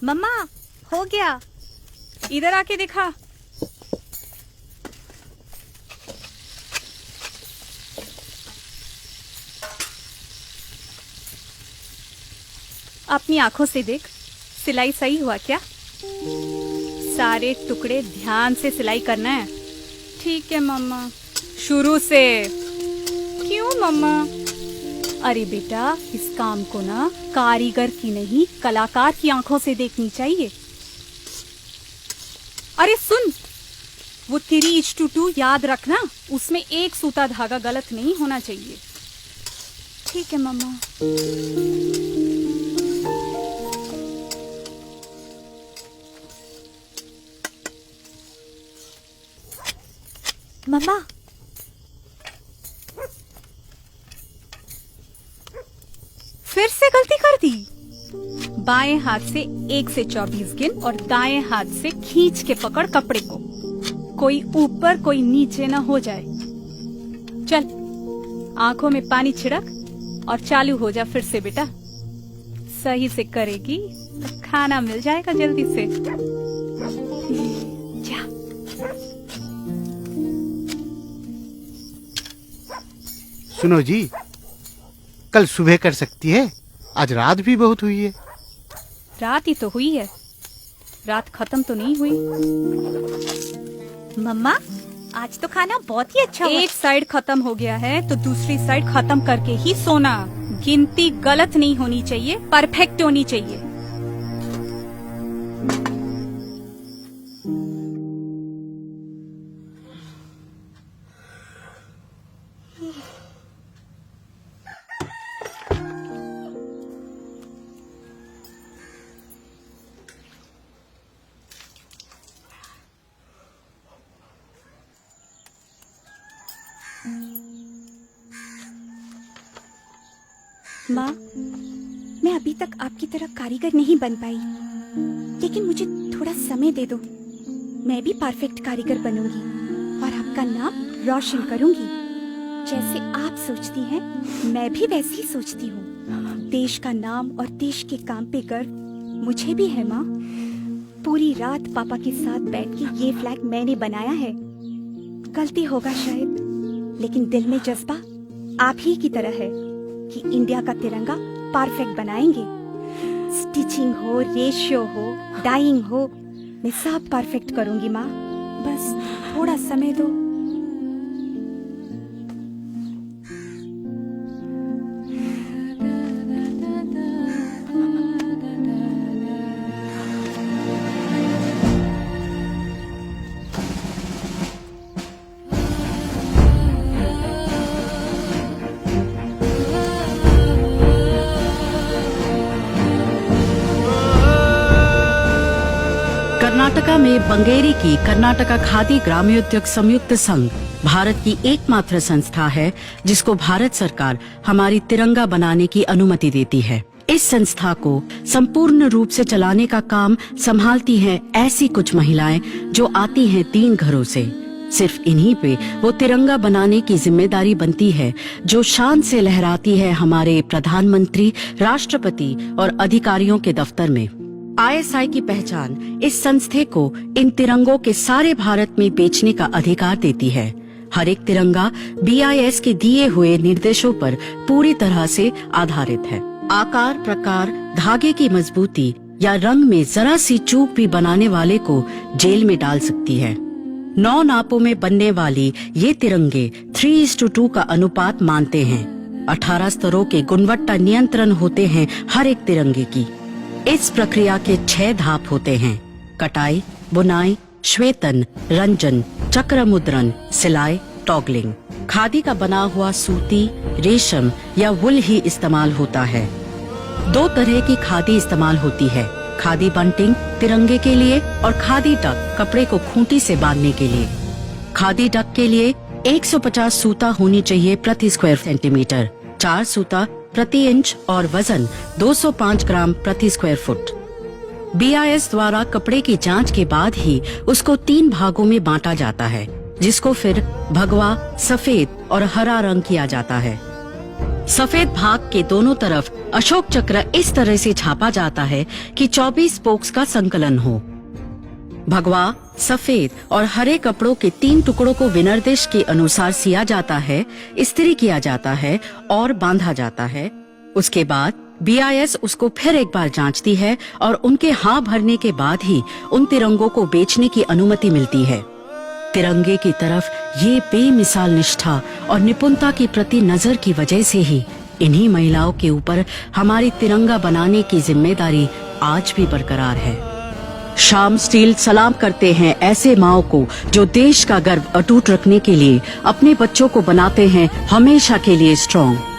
मम्मा, हो गया। इधर आके दिखा। अपनी आंखों से देख, सिलाई सही हुआ क्या? सारे टुकड़े ध्यान से सिलाई करना है। ठीक है मम्मा। शुरू से। क्यों मम्मा? अरे बेटा, इस काम को ना कारीगर की नहीं कलाकार की आंखों से देखनी चाहिए। अरे सुन, वो 3:2 याद रखना, उसमें एक सूता धागा गलत नहीं होना चाहिए। ठीक है मम्मा। मम्मा, फिर से गलती कर दी। बाएं हाथ से 1 से 24 गिन और दाएं हाथ से खींच के पकड़ कपड़े को। कोई ऊपर कोई नीचे ना हो जाए। चल, आंखों में पानी छिड़क और चालू हो जा फिर से बेटा। सही से करेगी तो खाना मिल जाएगा जल्दी से। जा। सुनो जी, कल सुबह कर सकती है? आज रात भी बहुत हुई है। रात ही तो हुई है, रात खत्म तो नहीं हुई। मम्मा, आज तो खाना बहुत ही अच्छा हुआ। एक साइड खत्म हो गया है तो दूसरी साइड खत्म करके ही सोना। गिनती गलत नहीं होनी चाहिए, परफेक्ट होनी चाहिए। माँ, मैं अभी तक आपकी तरह कारीगर नहीं बन पाई, लेकिन मुझे थोड़ा समय दे दो। मैं भी परफेक्ट कारीगर बनूंगी और आपका नाम रोशन करूंगी। जैसे आप सोचती हैं, मैं भी वैसे ही सोचती हूँ। देश का नाम और देश के काम पे गर्व मुझे भी है माँ। पूरी रात पापा के साथ बैठ के ये फ्लैग मैंने बनाया है। गलती होगा शायद, लेकिन दिल में जज्बा आप ही की तरह है कि इंडिया का तिरंगा परफेक्ट बनाएंगे। स्टिचिंग हो, रेशियो हो, डाइंग हो, मैं सब परफेक्ट करूंगी माँ। बस थोड़ा समय दो। कर्नाटका में बंगेरी की कर्नाटका खादी ग्रामोद्योग संयुक्त संघ भारत की एकमात्र संस्था है जिसको भारत सरकार हमारी तिरंगा बनाने की अनुमति देती है। इस संस्था को संपूर्ण रूप से चलाने का काम संभालती हैं ऐसी कुछ महिलाएं जो आती हैं 3 घरों से। सिर्फ इन्हीं पे वो तिरंगा बनाने की जिम्मेदारी बनती है जो शान से लहराती है हमारे प्रधानमंत्री, राष्ट्रपति और अधिकारियों के दफ्तर में। ISI की पहचान इस संस्थे को इन तिरंगों के सारे भारत में बेचने का अधिकार देती है। हर एक तिरंगा BIS के दिए हुए निर्देशों पर पूरी तरह से आधारित है। आकार, प्रकार, धागे की मजबूती या रंग में जरा सी चूक भी बनाने वाले को जेल में डाल सकती है। 9 नापों में बनने वाली ये तिरंगे 3:2 का अनुपात मानते हैं। 18 स्तरों के गुणवत्ता नियंत्रण होते हैं हर एक तिरंगे की। इस प्रक्रिया के 6 धाप होते हैं: कटाई, बुनाई, श्वेतन, रंजन, चक्र मुद्रण, सिलाई, टॉगलिंग। खादी का बना हुआ सूती, रेशम या वुल ही इस्तेमाल होता है। 2 तरह की खादी इस्तेमाल होती है: खादी बंटिंग तिरंगे के लिए और खादी डक कपड़े को खूंटी से बांधने के लिए। खादी डक के लिए 150 सूता होनी चाहिए प्रति स्क्वायर सेंटीमीटर, 4 सूता प्रति इंच और वजन 205 ग्राम प्रति स्क्वायर फुट। BIS द्वारा कपड़े की जांच के बाद ही उसको 3 भागों में बांटा जाता है, जिसको फिर भगवा, सफेद और हरा रंग किया जाता है। सफेद भाग के दोनों तरफ अशोक चक्र इस तरह से छापा जाता है कि 24 स्पोक्स का संकलन हो। भगवा, सफेद और हरे कपड़ों के 3 टुकड़ों को विनिर्देश के अनुसार सिया जाता है, इस्त्री किया जाता है और बांधा जाता है। उसके बाद BIS उसको फिर एक बार जांचती है और उनके हाँ भरने के बाद ही उन तिरंगों को बेचने की अनुमति मिलती है। तिरंगे की तरफ ये बेमिसाल निष्ठा और निपुणता की प्रति नजर की वजह से ही इन्हीं महिलाओं के ऊपर हमारी तिरंगा बनाने की जिम्मेदारी आज भी बरकरार है। श्याम स्टील सलाम करते हैं ऐसे माओं को जो देश का गर्व अटूट रखने के लिए अपने बच्चों को बनाते हैं हमेशा के लिए स्ट्रॉन्ग।